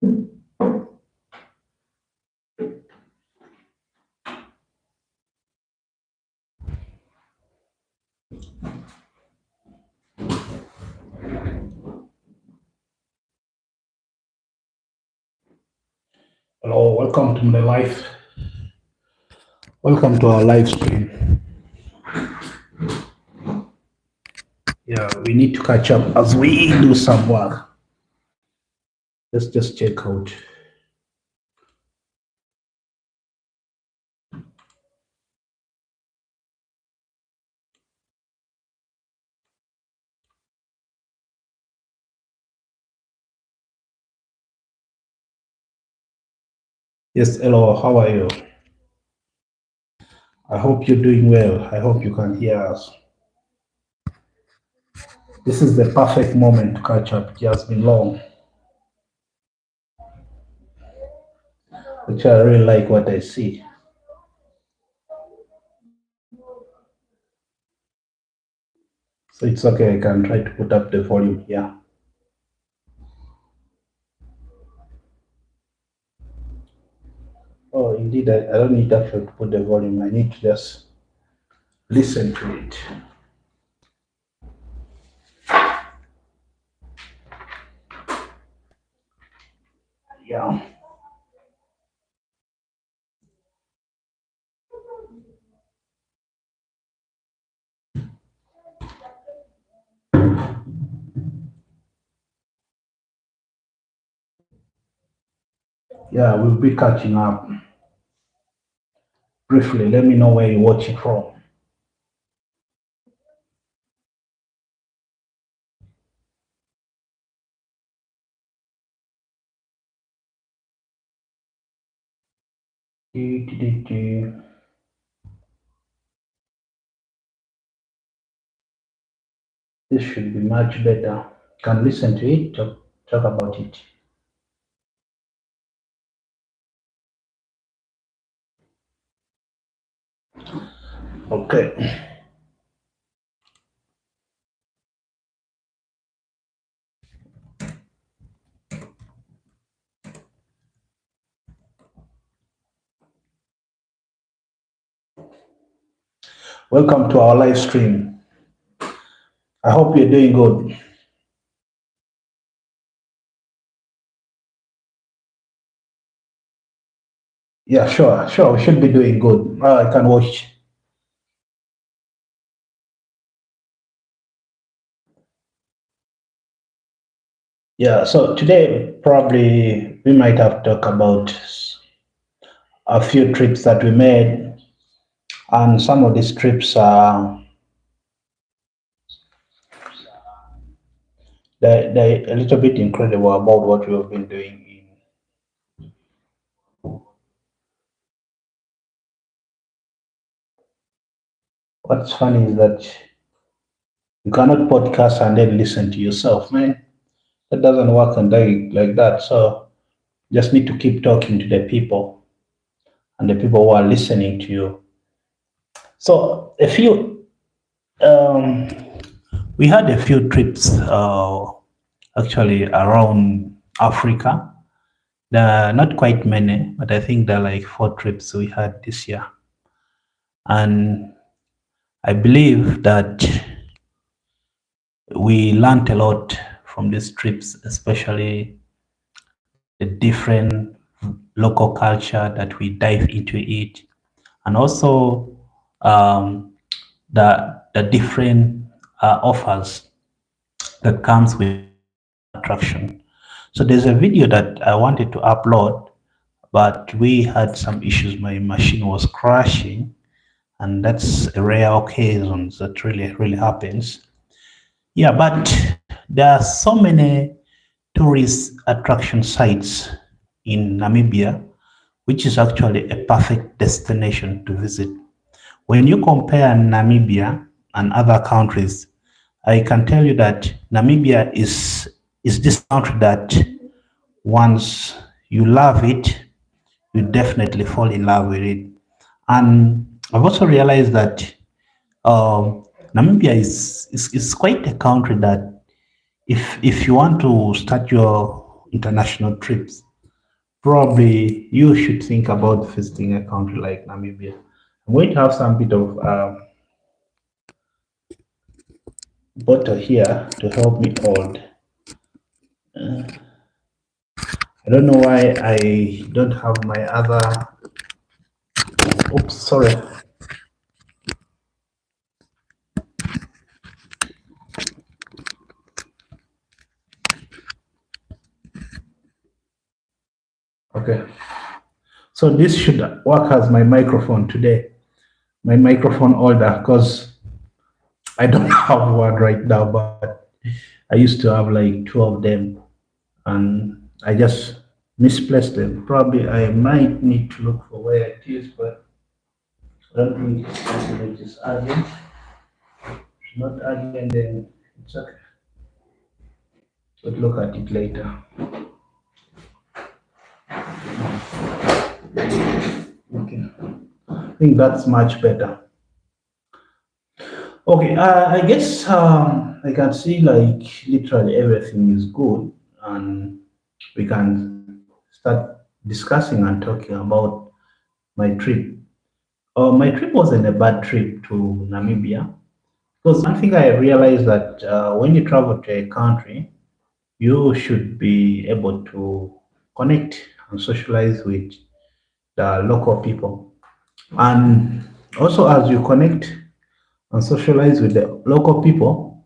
Hello, welcome to the live. Welcome to our live stream. Yeah, we need to catch up as we do some work. Let's just check out. Yes, hello, how are you? I hope you're doing well. I hope you can hear us. This is the perfect moment to catch up. It has been long. Which I really like what I see. So it's okay, I can try to put up the volume here. Oh, indeed, I don't need actually to put the volume. I need to just listen to it. Yeah. Yeah, we'll be catching up. Briefly, let me know where you're watching from. This should be much better. Can listen to it, talk about it. Okay. Welcome to our live stream. I hope you're doing good. Yeah, sure. We should be doing good. I can watch. Yeah, so today probably we might have to talk about a few trips that we made, and some of these trips are they a little bit incredible about what we have been doing in. What's funny is that you cannot podcast and then listen to yourself, man. That doesn't work and like that. So just need to keep talking to the people and the people who are listening to you. So a few, um, we had a few trips actually around Africa. There are not quite many, but I think there are like 4 trips we had this year. And I believe that we learned a lot from these trips, especially the different local culture that we dive into it, and also the different offers that comes with attraction. So there's a video that I wanted to upload, but we had some issues. My machine was crashing, and that's a rare occasion that really happens. Yeah, but there are so many tourist attraction sites in Namibia, which is actually a perfect destination to visit. When you compare Namibia and other countries, I can tell you that Namibia is this country that once you love it, you definitely fall in love with it. And I've also realized that Namibia is quite a country that if you want to start your international trips, probably you should think about visiting a country like Namibia. I'm going to have some bit of butter here to help me hold. I don't know why I don't have my other. Oops, sorry. Okay. So this should work as my microphone today, my microphone holder, because I don't have one right now, but I used to have like two of them and I just misplaced them. Probably I might need to look for where it is, but I don't think it's something that is urgent. It's not urgent, then it's okay. We'll look at it later. Okay. I think that's much better. Okay, I guess I can see like literally everything is good, and we can start discussing and talking about my trip. My trip wasn't a bad trip to Namibia because one thing I realized that when you travel to a country, you should be able to connect and socialize with the local people. And also, as you connect and socialize with the local people,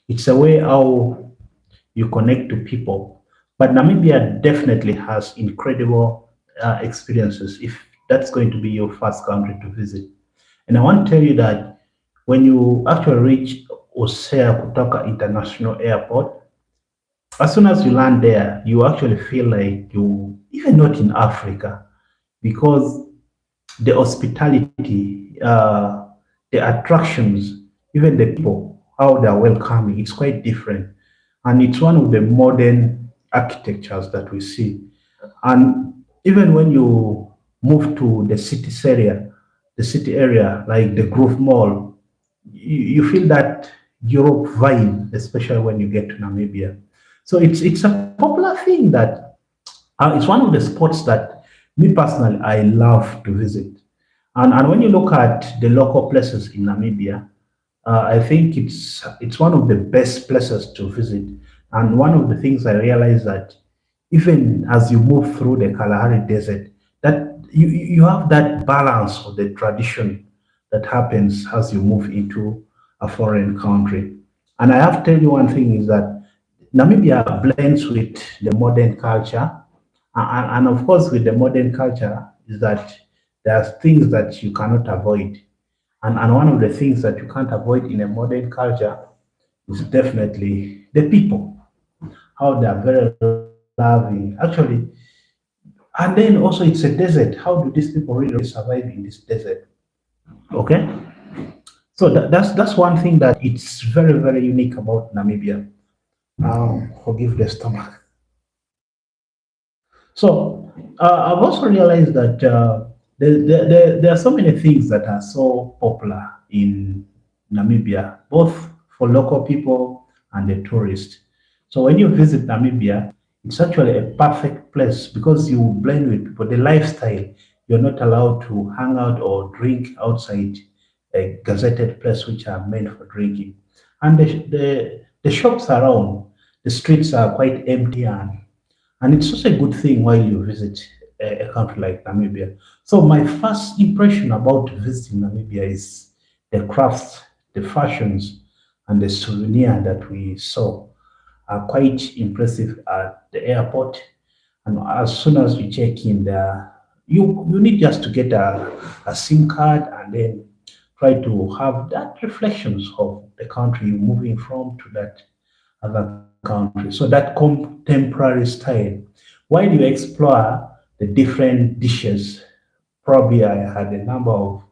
it's a way how you connect to people. But Namibia definitely has incredible experiences if that's going to be your first country to visit. And I want to tell you that when you actually reach Osea Kutoka International Airport, as soon as you land there, you actually feel like you even not in Africa because the hospitality, the attractions, even the people, how they are welcoming, it's quite different. And it's one of the modern architectures that we see. And even when you move to the city area, like the Grove Mall, you feel that Europe vibe, especially when you get to Namibia. So it's a popular thing that it's one of the spots that me personally I love to visit. And when you look at the local places in Namibia, I think it's one of the best places to visit. And one of the things I realized that even as you move through the Kalahari Desert, that you have that balance of the tradition that happens as you move into a foreign country. And I have to tell you one thing is that Namibia blends with the modern culture, and of course, with the modern culture, is that there are things that you cannot avoid. And one of the things that you can't avoid in a modern culture is definitely the people, how they are very loving. Actually, and then also it's a desert. How do these people really survive in this desert? Okay, so that's one thing that it's very very unique about Namibia. Forgive the stomach. So I've also realized that there are so many things that are so popular in Namibia, both for local people and the tourists. So when you visit Namibia, it's actually a perfect place because you blend with people. The lifestyle, you're not allowed to hang out or drink outside a gazetted place which are meant for drinking. And the shops around, the streets are quite empty, and it's also a good thing while you visit a country like Namibia. So my first impression about visiting Namibia is the crafts, the fashions, and the souvenir that we saw are quite impressive at the airport. And as soon as you check in there, you need just to get a SIM card and then try to have that reflections of the country you're moving from to that other country. So that contemporary style, while you explore the different dishes, probably I had a number of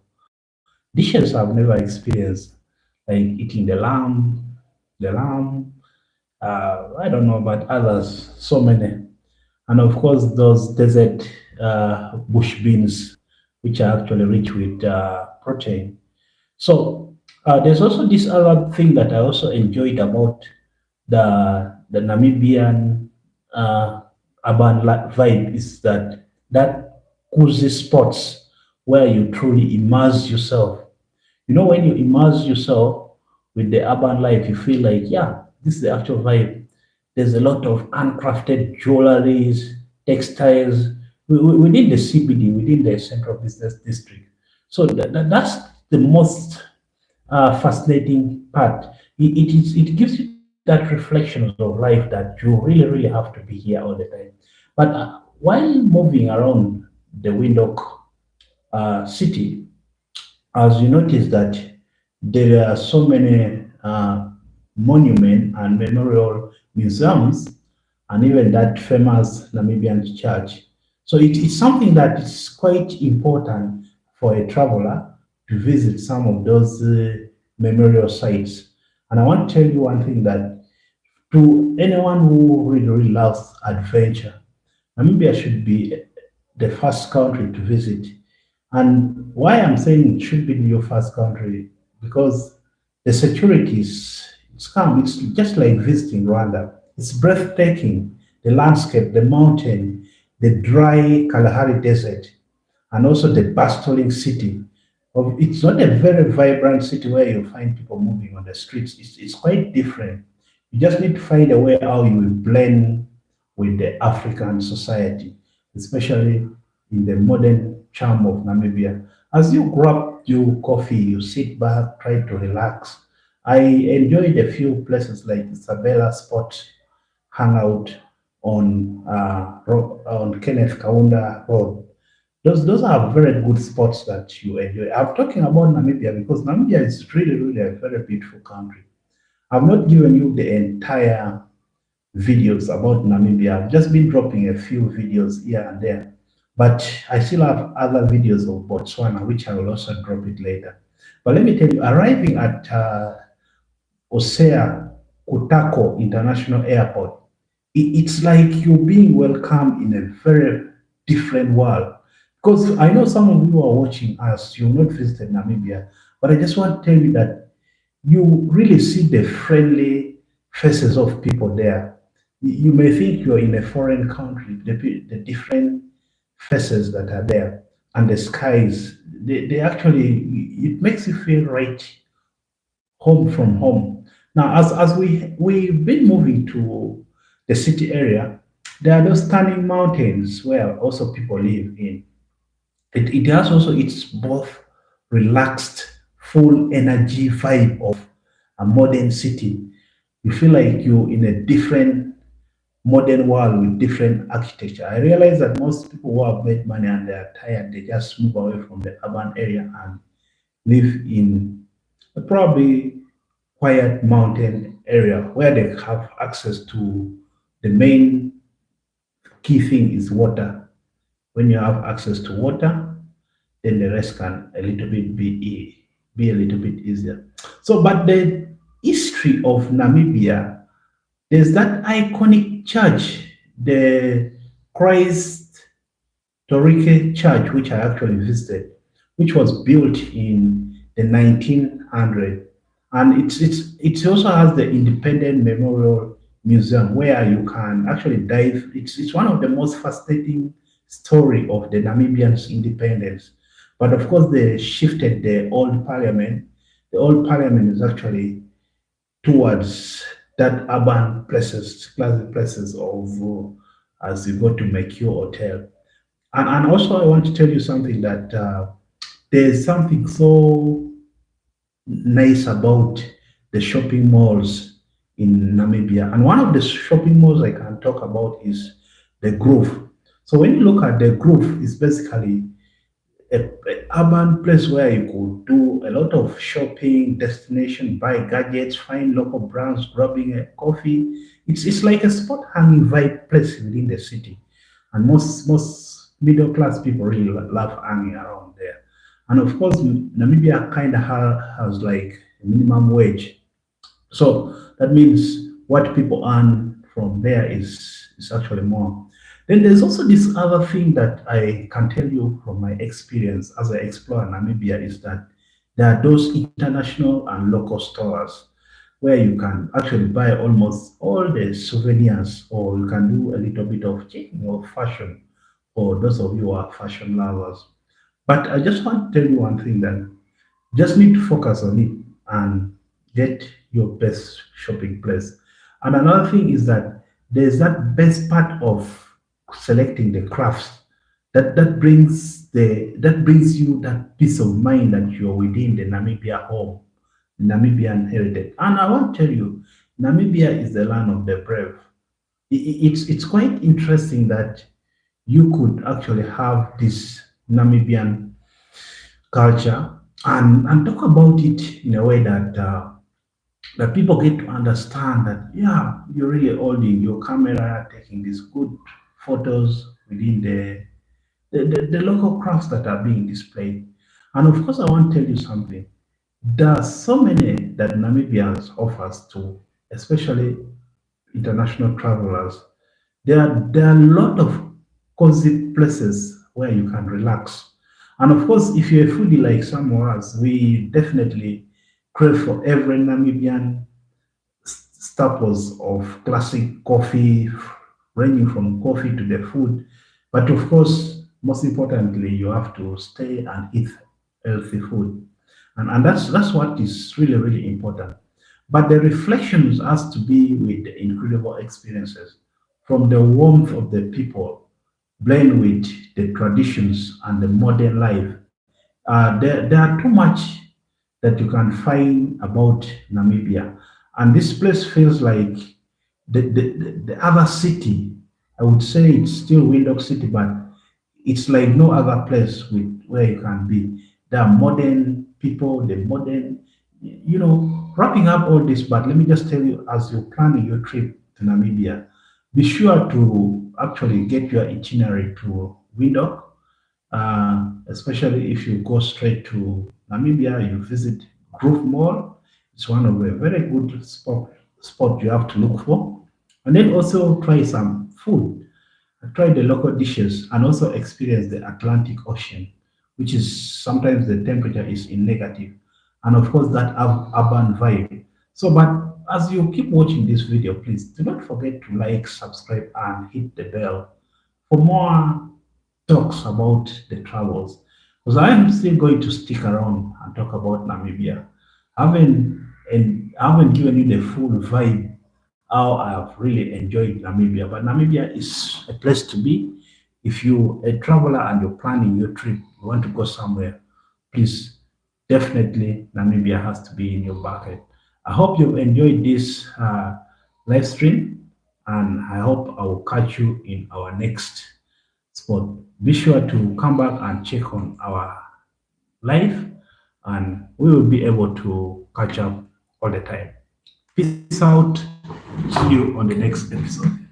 dishes I've never experienced, like eating the lamb, I don't know about others, so many. And of course, those desert bush beans, which are actually rich with protein. So there's also this other thing that I also enjoyed about the Namibian uh, vibe is that cozy spots where you truly immerse yourself. You know, when you immerse yourself with the urban life, you feel like, yeah, this is the actual vibe. There's a lot of handcrafted jewelries, textiles within the CBD, within the Central Business District. So that's the most fascinating part. It gives you that reflections of life that you really have to be here all the time. But while moving around the Windhoek city, as you notice that there are so many monuments and memorial museums, and even that famous Namibian church. So it's something that is quite important for a traveler to visit some of those memorial sites. And I want to tell you one thing that to anyone who really loves adventure, Namibia should be the first country to visit. And why I'm saying it should be your first country, because the security is it's calm. It's just like visiting Rwanda. It's breathtaking. The landscape, the mountain, the dry Kalahari Desert, and also the bustling city. It's not a very vibrant city where you find people moving on the streets. It's quite different. You just need to find a way how you will blend with the African society, especially in the modern charm of Namibia. As you grab your coffee, you sit back, try to relax. I enjoyed a few places like Isabella Spot Hangout on Kenneth Kaunda Road. Those are very good spots that you enjoy. I'm talking about Namibia because Namibia is really a very beautiful country. I've not given you the entire videos about Namibia. I've just been dropping a few videos here and there, but I still have other videos of Botswana, which I will also drop it later. But let me tell you, arriving at Osea Kutako International Airport, it's like you're being welcomed in a very different world. Because I know some of you are watching us, you've not visited Namibia, but I just want to tell you that you really see the friendly faces of people there. You may think you're in a foreign country, the different faces that are there and the skies, they actually, it makes you feel right home from home. Now, as we've been moving to the city area, there are those stunning mountains where also people live in. It has also its both relaxed, full energy vibe of a modern city. You feel like you're in a different modern world with different architecture. I realize that most people who have made money and they're tired, they just move away from the urban area and live in a probably quiet mountain area where they have access to the main key thing is water. When you have access to water, then the rest can a little bit be a little bit easier. So, but the history of Namibia, there's that iconic church, the Christ Torike Church, which I actually visited, which was built in the 1900, and it also has the Independent Memorial Museum where you can actually dive. It's one of the most fascinating story of the Namibians' independence. But of course, they shifted the old parliament. The old parliament is actually towards that urban places, classic places of as you go to Mekio Hotel. And also, I want to tell you something that there's something so nice about the shopping malls in Namibia. And one of the shopping malls I can talk about is the Grove. So when you look at the Grove, it's basically a urban place where you could do a lot of shopping, destination, buy gadgets, find local brands, grabbing a coffee. It's like a spot hanging vibe place within the city, and most middle class people really love hanging around there. And of course, Namibia kind of has like a minimum wage, so that means what people earn from there is actually more. Then there's also this other thing that I can tell you from my experience as I explore Namibia is that there are those international and local stores. where you can actually buy almost all the souvenirs, or you can do a little bit of checking of fashion for those of you who are fashion lovers. But I just want to tell you one thing, that just need to focus on it and get your best shopping place. And another thing is that there's that best part of selecting the crafts that brings you that peace of mind that you're within the Namibia home, Namibian heritage. And I want to tell you, Namibia is the land of the brave. It's quite interesting that you could actually have this Namibian culture and talk about it in a way that people get to understand that, yeah, you're really holding your camera, taking these good photos within the local crafts that are being displayed. And of course, I want to tell you something. There are so many that Namibians offers to, especially international travelers. There are a lot of cozy places where you can relax. And of course, if you're a foodie like some of us, we definitely crave for every Namibian staples of classic coffee, ranging from coffee to the food. But of course, most importantly, you have to stay and eat healthy food. And that's what is really, really important. But the reflections has to be with the incredible experiences from the warmth of the people, blend with the traditions and the modern life. There are too much that you can find about Namibia. And this place feels like the other city. I would say it's still Windhoek City, but it's like no other place with where you can be. There are modern people, the modern, wrapping up all this. But let me just tell you, as you're planning your trip to Namibia, be sure to actually get your itinerary to Windhoek, especially if you go straight to Namibia, you visit Grove Mall. It's one of a very good spot you have to look for. And then also try some food. Try the local dishes and also experience the Atlantic Ocean, which is sometimes the temperature is in negative. And of course, that urban vibe. So, but as you keep watching this video, please do not forget to like, subscribe, and hit the bell for more talks about the travels, because I am still going to stick around and talk about Namibia. I haven't given you the full vibe how I have really enjoyed Namibia, but Namibia is a place to be. If you a traveler and you're planning your trip, you want to go somewhere, please definitely Namibia has to be in your bucket. I hope you've enjoyed this live stream, and I hope I will catch you in our next spot. Be sure to come back and check on our live, and we will be able to catch up all the time. Peace out. See you on the next episode.